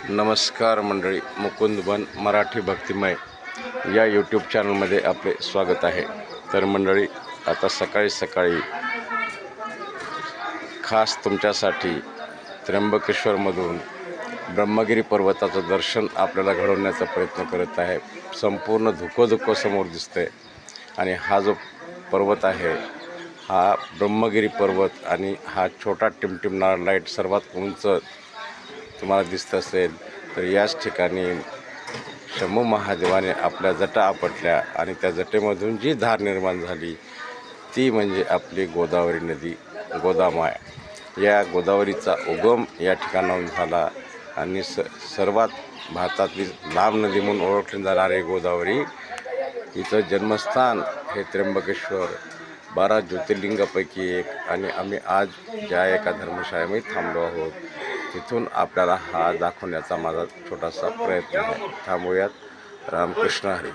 नमस्कार मंडळी, मुकुंदवन मराठी भक्तिमय या यूट्यूब चॅनलमध्ये आपले स्वागत आहे। तर मंडळी, आता सकाळी सकाळी खास तुमच्यासाठी त्र्यंबकेश्वरमधून ब्रह्मगिरी पर्वताचं दर्शन आपल्याला घडवण्याचा प्रयत्न करत आहे। संपूर्ण धुकं समोर दिसतंय आणि हा जो पर्वत आहे हा ब्रह्मगिरी पर्वत आणि हा छोटा टिमटिमणारा लाईट सर्वात उंच तुम्हाला दिसत असेल तर याच ठिकाणी शंभू महादेवाने आपल्या जटा आपटल्या आणि त्या जटेमधून जी धार निर्माण झाली ती म्हणजे आपली गोदावरी नदी, गोदामाय। या गोदावरीचा उगम या ठिकाणाहून झाला आणि सर्वात भारतातली लांब नदी म्हणून ओळखली जाणारी गोदावरी हिचं जन्मस्थान हे त्र्यंबकेश्वर 12 ज्योतिर्लिंगापैकी एक। आणि आम्ही आज ज्या एका धर्मशाळेमध्ये थांबलो आहोत तिथून आपल्याला हा दाखवण्याचा माझा छोटासा प्रयत्न आहे। थांबूयात। रामकृष्ण हरी।